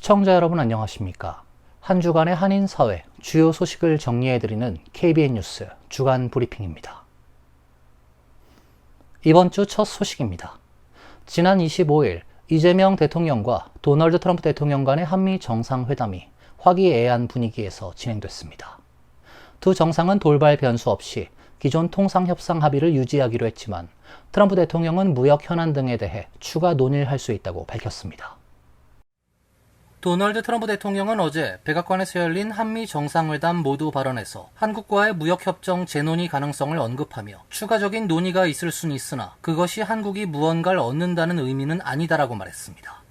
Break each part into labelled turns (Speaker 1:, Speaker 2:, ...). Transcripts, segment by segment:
Speaker 1: 시청자 여러분 안녕하십니까? 한 주간의 한인사회 주요 소식을 정리해드리는 KBN 뉴스 주간 브리핑입니다. 이번 주 첫 소식입니다. 지난 25일 이재명 대통령과 도널드 트럼프 대통령 간의 한미 정상회담이 화기애애한 분위기에서 진행됐습니다. 두 정상은 돌발 변수 없이 기존 통상협상 합의를 유지하기로 했지만 트럼프 대통령은 무역 현안 등에 대해 추가 논의를 할 수 있다고 밝혔습니다. 도널드 트럼프 대통령은 어제 백악관에서 열린 한미 정상회담 모두 발언에서 한국과의 무역협정 재논의 가능성을 언급하며 추가적인 논의가 있을 수는 있으나 그것이 한국이 무언가를 얻는다는 의미는 아니다라고 말했습니다.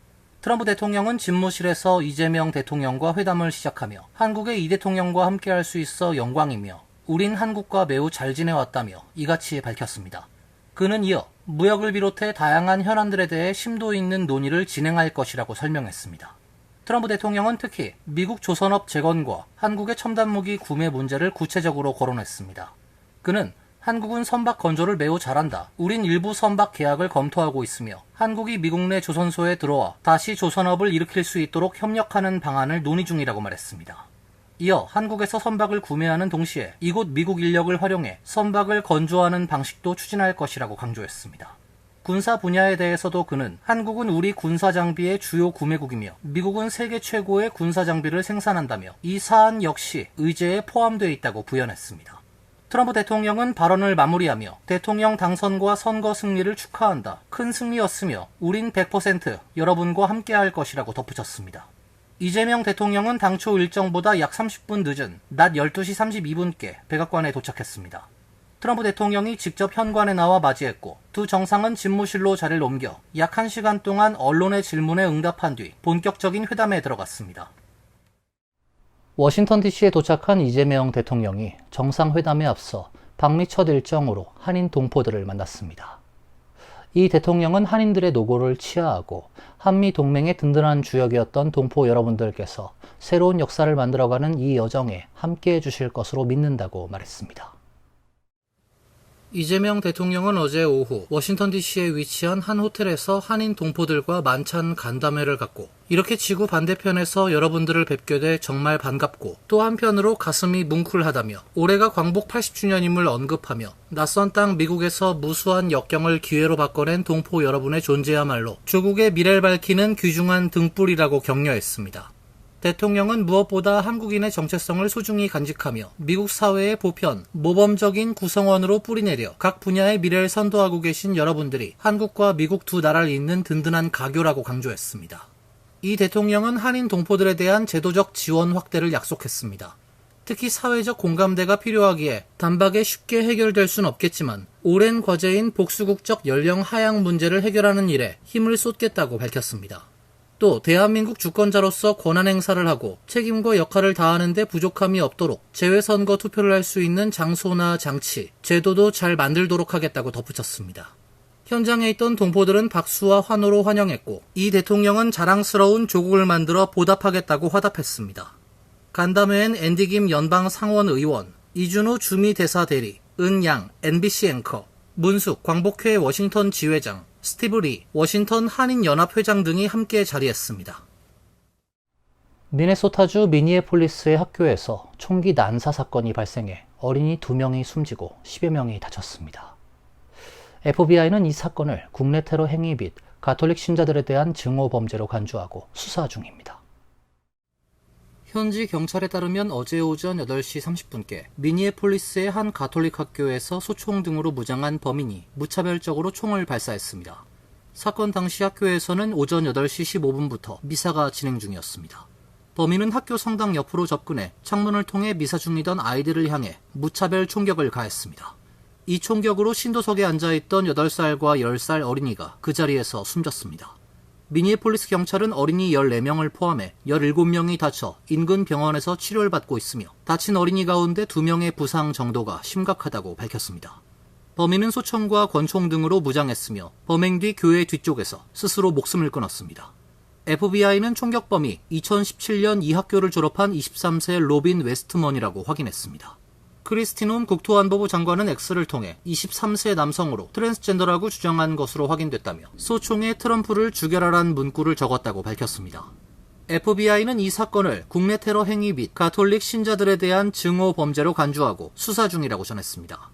Speaker 1: 트럼프 대통령은 집무실에서 이재명 대통령과 회담을 시작하며 한국의 이 대통령과 함께할 수 있어 영광이며 우린 한국과 매우 잘 지내왔다며 이같이 밝혔습니다. 그는 이어 무역을 비롯해 다양한 현안들에 대해 심도 있는 논의를 진행할 것이라고 설명했습니다. 트럼프 대통령은 특히 미국 조선업 재건과 한국의 첨단무기 구매 문제를 구체적으로 거론했습니다. 그는 한국은 선박 건조를 매우 잘한다. 우린 일부 선박 계약을 검토하고 있으며 한국이 미국 내 조선소에 들어와 다시 조선업을 일으킬 수 있도록 협력하는 방안을 논의 중이라고 말했습니다. 이어 한국에서 선박을 구매하는 동시에 이곳 미국 인력을 활용해 선박을 건조하는 방식도 추진할 것이라고 강조했습니다. 군사 분야에 대해서도 그는 한국은 우리 군사 장비의 주요 구매국이며 미국은 세계 최고의 군사 장비를 생산한다며 이 사안 역시 의제에 포함되어 있다고 부연했습니다. 트럼프 대통령은 발언을 마무리하며 대통령 당선과 선거 승리를 축하한다. 큰 승리였으며 우린 100% 여러분과 함께할 것이라고 덧붙였습니다. 이재명 대통령은 당초 일정보다 약 30분 늦은 낮 12시 32분께 백악관에 도착했습니다. 트럼프 대통령이 직접 현관에 나와 맞이했고 두 정상은 집무실로 자리를 옮겨 약 1시간 동안 언론의 질문에 응답한 뒤 본격적인 회담에 들어갔습니다. 워싱턴 DC에 도착한 이재명 대통령이 정상회담에 앞서 방미 첫 일정으로 한인 동포들을 만났습니다. 이 대통령은 한인들의 노고를 치하하고 한미 동맹의 든든한 주역이었던 동포 여러분들께서 새로운 역사를 만들어가는 이 여정에 함께해 주실 것으로 믿는다고 말했습니다. 이재명 대통령은 어제 오후 워싱턴 DC에 위치한 한 호텔에서 한인 동포들과 만찬 간담회를 갖고 이렇게 지구 반대편에서 여러분들을 뵙게 돼 정말 반갑고 또 한편으로 가슴이 뭉클하다며 올해가 광복 80주년임을 언급하며 낯선 땅 미국에서 무수한 역경을 기회로 바꿔낸 동포 여러분의 존재야말로 조국의 미래를 밝히는 귀중한 등불이라고 격려했습니다. 대통령은 무엇보다 한국인의 정체성을 소중히 간직하며 미국 사회의 보편, 모범적인 구성원으로 뿌리내려 각 분야의 미래를 선도하고 계신 여러분들이 한국과 미국 두 나라를 잇는 든든한 가교라고 강조했습니다. 이 대통령은 한인 동포들에 대한 제도적 지원 확대를 약속했습니다. 특히 사회적 공감대가 필요하기에 단박에 쉽게 해결될 순 없겠지만 오랜 과제인 복수국적 연령 하향 문제를 해결하는 일에 힘을 쏟겠다고 밝혔습니다. 또 대한민국 주권자로서 권한 행사를 하고 책임과 역할을 다하는 데 부족함이 없도록 재외선거 투표를 할 수 있는 장소나 장치, 제도도 잘 만들도록 하겠다고 덧붙였습니다. 현장에 있던 동포들은 박수와 환호로 환영했고 이 대통령은 자랑스러운 조국을 만들어 보답하겠다고 화답했습니다. 간담회엔 앤디 김 연방 상원 의원, 이준호 주미 대사 대리, 은양 NBC 앵커, 문숙 광복회 워싱턴 지회장, 스티브 리 워싱턴 한인연합회장 등이 함께 자리했습니다. 미네소타주 미니애폴리스의 학교에서 총기 난사 사건이 발생해 어린이 2명이 숨지고 10여 명이 다쳤습니다. FBI는 이 사건을 국내 테러 행위 및 가톨릭 신자들에 대한 증오 범죄로 간주하고 수사 중입니다. 현지 경찰에 따르면 어제 오전 8시 30분께 미니애폴리스의 한 가톨릭 학교에서 소총 등으로 무장한 범인이 무차별적으로 총을 발사했습니다. 사건 당시 학교에서는 오전 8시 15분부터 미사가 진행 중이었습니다. 범인은 학교 성당 옆으로 접근해 창문을 통해 미사 중이던 아이들을 향해 무차별 총격을 가했습니다. 이 총격으로 신도석에 앉아있던 8살과 10살 어린이가 그 자리에서 숨졌습니다. 미니애폴리스 경찰은 어린이 14명을 포함해 17명이 다쳐 인근 병원에서 치료를 받고 있으며 다친 어린이 가운데 2명의 부상 정도가 심각하다고 밝혔습니다. 범인은 소총과 권총 등으로 무장했으며 범행 뒤 교회 뒤쪽에서 스스로 목숨을 끊었습니다. FBI는 총격범이 2017년 이 학교를 졸업한 23세 로빈 웨스트먼이라고 확인했습니다. 크리스티논 국토안보부 장관은 X를 통해 23세 남성으로 트랜스젠더라고 주장한 것으로 확인됐다며 소총에 트럼프를 죽여라란 문구를 적었다고 밝혔습니다. FBI는 이 사건을 국내 테러 행위 및 가톨릭 신자들에 대한 증오 범죄로 간주하고 수사 중이라고 전했습니다.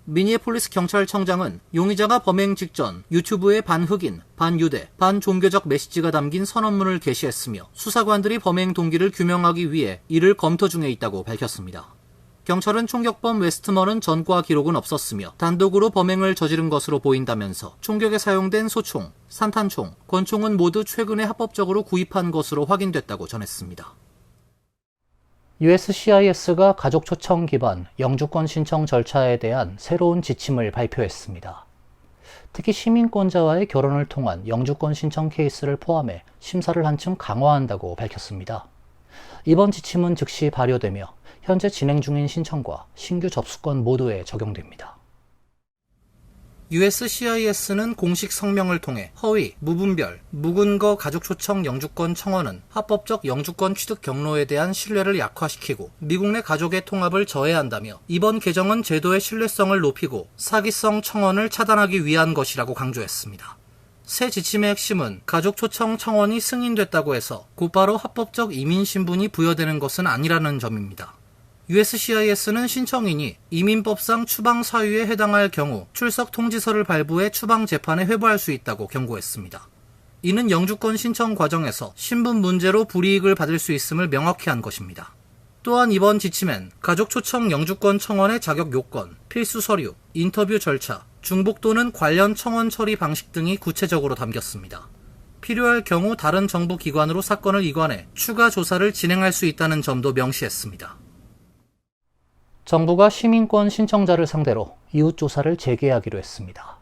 Speaker 1: 미니애폴리스 경찰청장은 용의자가 범행 직전 유튜브에 반흑인, 반유대, 반종교적 메시지가 담긴 선언문을 게시했으며 수사관들이 범행 동기를 규명하기 위해 이를 검토 중에 있다고 밝혔습니다. 경찰은 총격범 웨스트먼은 전과 기록은 없었으며 단독으로 범행을 저지른 것으로 보인다면서 총격에 사용된 소총, 산탄총, 권총은 모두 최근에 합법적으로 구입한 것으로 확인됐다고 전했습니다. USCIS가 가족 초청 기반 영주권 신청 절차에 대한 새로운 지침을 발표했습니다. 특히 시민권자와의 결혼을 통한 영주권 신청 케이스를 포함해 심사를 한층 강화한다고 밝혔습니다. 이번 지침은 즉시 발효되며 현재 진행 중인 신청과 신규 접수권 모두에 적용됩니다. USCIS는 공식 성명을 통해 허위, 무분별, 무근거 가족 초청 영주권 청원은 합법적 영주권 취득 경로에 대한 신뢰를 약화시키고 미국 내 가족의 통합을 저해한다며 이번 개정은 제도의 신뢰성을 높이고 사기성 청원을 차단하기 위한 것이라고 강조했습니다. 새 지침의 핵심은 가족 초청 청원이 승인됐다고 해서 곧바로 합법적 이민 신분이 부여되는 것은 아니라는 점입니다. USCIS는 신청인이 이민법상 추방 사유에 해당할 경우 출석 통지서를 발부해 추방 재판에 회부할 수 있다고 경고했습니다. 이는 영주권 신청 과정에서 신분 문제로 불이익을 받을 수 있음을 명확히 한 것입니다. 또한 이번 지침엔 가족 초청 영주권 청원의 자격 요건, 필수 서류, 인터뷰 절차, 중복 또는 관련 청원 처리 방식 등이 구체적으로 담겼습니다. 필요할 경우 다른 정부 기관으로 사건을 이관해 추가 조사를 진행할 수 있다는 점도 명시했습니다. 정부가 시민권 신청자를 상대로 이웃조사를 재개하기로 했습니다.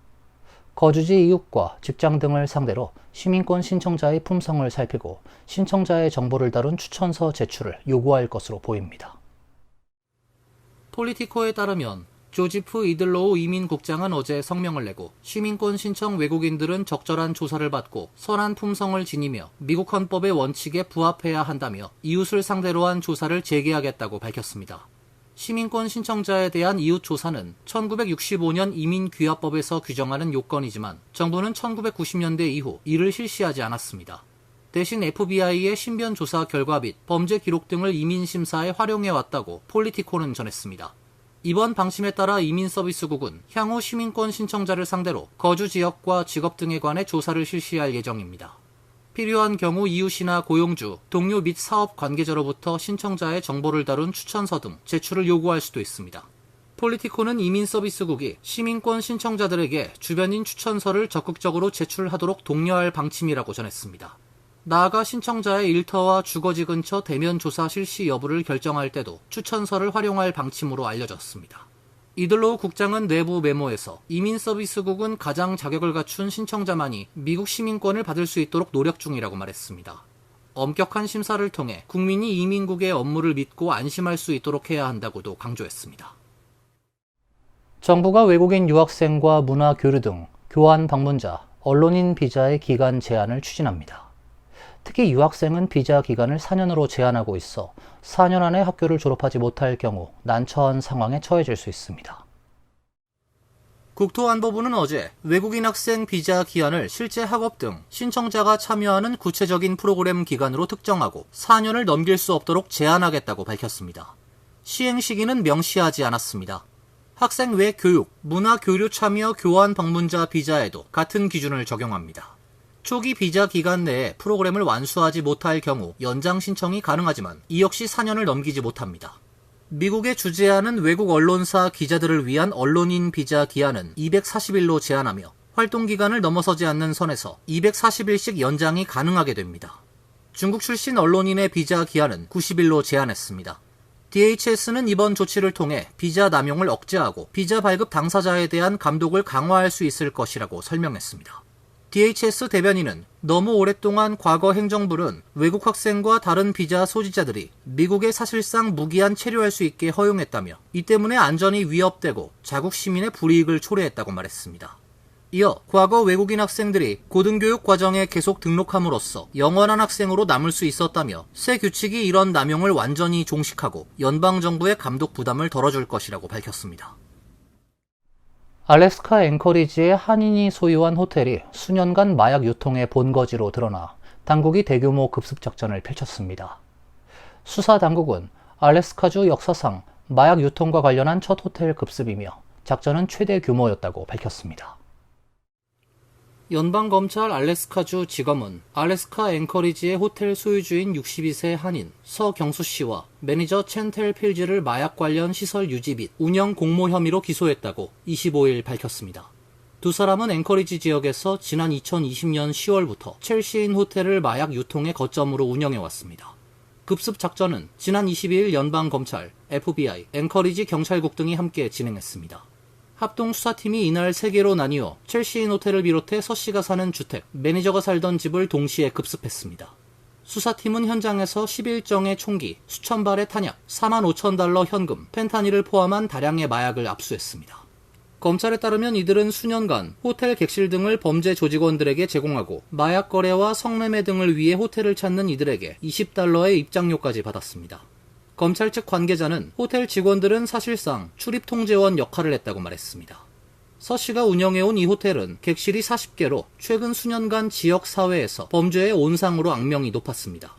Speaker 1: 거주지 이웃과 직장 등을 상대로 시민권 신청자의 품성을 살피고 신청자의 정보를 다룬 추천서 제출을 요구할 것으로 보입니다. 폴리티코에 따르면 조지프 이들로우 이민국장은 어제 성명을 내고 시민권 신청 외국인들은 적절한 조사를 받고 선한 품성을 지니며 미국 헌법의 원칙에 부합해야 한다며 이웃을 상대로 한 조사를 재개하겠다고 밝혔습니다. 시민권 신청자에 대한 이웃조사는 1965년 이민귀화법에서 규정하는 요건이지만 정부는 1990년대 이후 이를 실시하지 않았습니다. 대신 FBI의 신변 조사 결과 및 범죄 기록 등을 이민심사에 활용해왔다고 폴리티코는 전했습니다. 이번 방침에 따라 이민서비스국은 향후 시민권 신청자를 상대로 거주 지역과 직업 등에 관해 조사를 실시할 예정입니다. 필요한 경우 이웃이나 고용주, 동료 및 사업 관계자로부터 신청자의 정보를 다룬 추천서 등 제출을 요구할 수도 있습니다. 폴리티코는 이민서비스국이 시민권 신청자들에게 주변인 추천서를 적극적으로 제출하도록 독려할 방침이라고 전했습니다. 나아가 신청자의 일터와 주거지 근처 대면 조사 실시 여부를 결정할 때도 추천서를 활용할 방침으로 알려졌습니다. 이들로우 국장은 내부 메모에서 이민서비스국은 가장 자격을 갖춘 신청자만이 미국 시민권을 받을 수 있도록 노력 중이라고 말했습니다. 엄격한 심사를 통해 국민이 이민국의 업무를 믿고 안심할 수 있도록 해야 한다고도 강조했습니다. 정부가 외국인 유학생과 문화교류 등 교환 방문자, 언론인 비자의 기간 제한을 추진합니다. 특히 유학생은 비자 기간을 4년으로 제한하고 있어 4년 안에 학교를 졸업하지 못할 경우 난처한 상황에 처해질 수 있습니다. 국토안보부는 어제 외국인 학생 비자 기한을 실제 학업 등 신청자가 참여하는 구체적인 프로그램 기간으로 특정하고 4년을 넘길 수 없도록 제한하겠다고 밝혔습니다. 시행 시기는 명시하지 않았습니다. 학생 외 교육, 문화 교류 참여 교환 방문자 비자에도 같은 기준을 적용합니다. 초기 비자 기간 내에 프로그램을 완수하지 못할 경우 연장 신청이 가능하지만 이 역시 4년을 넘기지 못합니다. 미국에 주재하는 외국 언론사 기자들을 위한 언론인 비자 기한은 240일로 제한하며 활동 기간을 넘어서지 않는 선에서 240일씩 연장이 가능하게 됩니다. 중국 출신 언론인의 비자 기한은 90일로 제한했습니다. DHS는 이번 조치를 통해 비자 남용을 억제하고 비자 발급 당사자에 대한 감독을 강화할 수 있을 것이라고 설명했습니다. DHS 대변인은 너무 오랫동안 과거 행정부는 외국 학생과 다른 비자 소지자들이 미국에 사실상 무기한 체류할 수 있게 허용했다며 이 때문에 안전이 위협되고 자국 시민의 불이익을 초래했다고 말했습니다. 이어 과거 외국인 학생들이 고등교육 과정에 계속 등록함으로써 영원한 학생으로 남을 수 있었다며 새 규칙이 이런 남용을 완전히 종식하고 연방정부의 감독 부담을 덜어줄 것이라고 밝혔습니다. 알래스카 앵커리지의 한인이 소유한 호텔이 수년간 마약 유통의 본거지로 드러나 당국이 대규모 급습 작전을 펼쳤습니다. 수사 당국은 알래스카주 역사상 마약 유통과 관련한 첫 호텔 급습이며 작전은 최대 규모였다고 밝혔습니다. 연방검찰 알래스카주 지검은 알래스카 앵커리지의 호텔 소유주인 62세 한인 서경수 씨와 매니저 챈텔 필즈를 마약 관련 시설 유지 및 운영 공모 혐의로 기소했다고 25일 밝혔습니다. 두 사람은 앵커리지 지역에서 지난 2020년 10월부터 첼시인 호텔을 마약 유통의 거점으로 운영해왔습니다. 급습 작전은 지난 22일 연방검찰, FBI, 앵커리지 경찰국 등이 함께 진행했습니다. 합동수사팀이 이날 3개로 나뉘어 첼시인 호텔을 비롯해 서 씨가 사는 주택, 매니저가 살던 집을 동시에 급습했습니다. 수사팀은 현장에서 11정의 총기, 수천 발의 탄약, 45,000달러 현금, 펜타닐을 포함한 다량의 마약을 압수했습니다. 검찰에 따르면 이들은 수년간 호텔 객실 등을 범죄 조직원들에게 제공하고 마약 거래와 성매매 등을 위해 호텔을 찾는 이들에게 20달러의 입장료까지 받았습니다. 검찰 측 관계자는 호텔 직원들은 사실상 출입 통제원 역할을 했다고 말했습니다. 서 씨가 운영해온 이 호텔은 객실이 40개로 최근 수년간 지역 사회에서 범죄의 온상으로 악명이 높았습니다.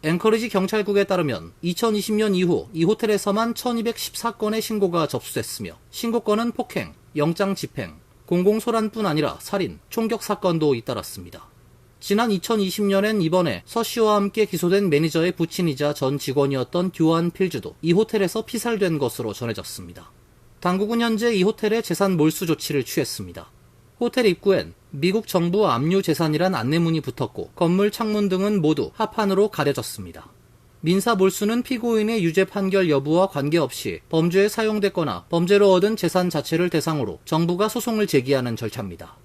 Speaker 1: 앵커리지 경찰국에 따르면 2020년 이후 이 호텔에서만 1214건의 신고가 접수됐으며 신고건은 폭행, 영장 집행, 공공소란뿐 아니라 살인, 총격 사건도 잇따랐습니다. 지난 2020년엔 이번에 서 씨와 함께 기소된 매니저의 부친이자 전 직원이었던 듀안 필즈도 이 호텔에서 피살된 것으로 전해졌습니다. 당국은 현재 이 호텔의 재산 몰수 조치를 취했습니다. 호텔 입구엔 미국 정부 압류 재산이란 안내문이 붙었고 건물 창문 등은 모두 합판으로 가려졌습니다. 민사 몰수는 피고인의 유죄 판결 여부와 관계없이 범죄에 사용됐거나 범죄로 얻은 재산 자체를 대상으로 정부가 소송을 제기하는 절차입니다.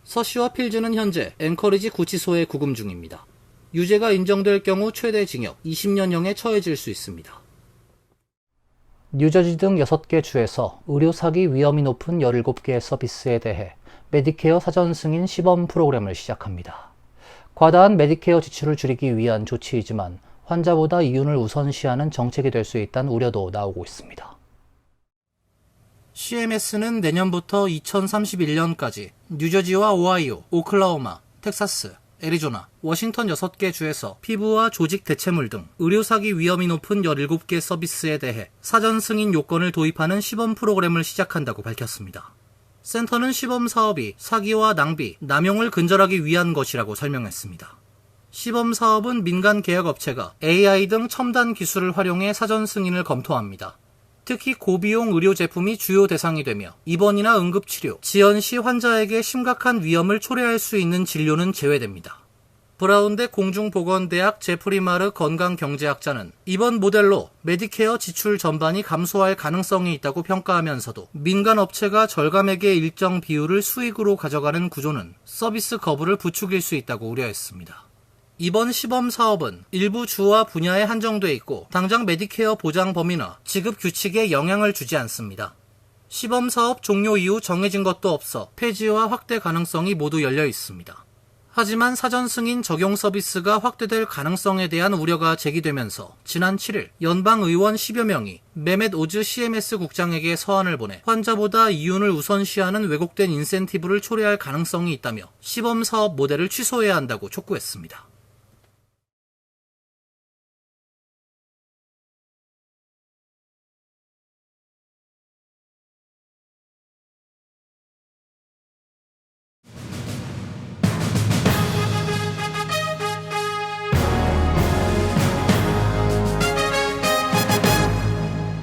Speaker 1: 서 씨와 필즈는 현재 앵커리지 구치소에 구금 중입니다. 유죄가 인정될 경우 최대 징역 20년형에 처해질 수 있습니다. 뉴저지 등 6개 주에서 의료 사기 위험이 높은 17개의 서비스에 대해 메디케어 사전 승인 시범 프로그램을 시작합니다. 과다한 메디케어 지출을 줄이기 위한 조치이지만 환자보다 이윤을 우선시하는 정책이 될 수 있다는 우려도 나오고 있습니다. CMS는 내년부터 2031년까지 뉴저지와 오하이오, 오클라호마, 텍사스, 애리조나, 워싱턴 6개 주에서 피부와 조직 대체물 등 의료사기 위험이 높은 17개 서비스에 대해 사전 승인 요건을 도입하는 시범 프로그램을 시작한다고 밝혔습니다. 센터는 시범 사업이 사기와 낭비, 남용을 근절하기 위한 것이라고 설명했습니다. 시범 사업은 민간 계약업체가 AI 등 첨단 기술을 활용해 사전 승인을 검토합니다. 특히 고비용 의료 제품이 주요 대상이 되며 입원이나 응급치료, 지연 시 환자에게 심각한 위험을 초래할 수 있는 진료는 제외됩니다. 브라운대 공중보건대학 제프리 마르 건강경제학자는 이번 모델로 메디케어 지출 전반이 감소할 가능성이 있다고 평가하면서도 민간 업체가 절감액의 일정 비율을 수익으로 가져가는 구조는 서비스 거부를 부추길 수 있다고 우려했습니다. 이번 시범 사업은 일부 주와 분야에 한정돼 있고 당장 메디케어 보장 범위나 지급 규칙에 영향을 주지 않습니다. 시범 사업 종료 이후 정해진 것도 없어 폐지와 확대 가능성이 모두 열려 있습니다. 하지만 사전 승인 적용 서비스가 확대될 가능성에 대한 우려가 제기되면서 지난 7일 연방의원 10여 명이 메멧 오즈 CMS 국장에게 서한을 보내 환자보다 이윤을 우선시하는 왜곡된 인센티브를 초래할 가능성이 있다며 시범 사업 모델을 취소해야 한다고 촉구했습니다.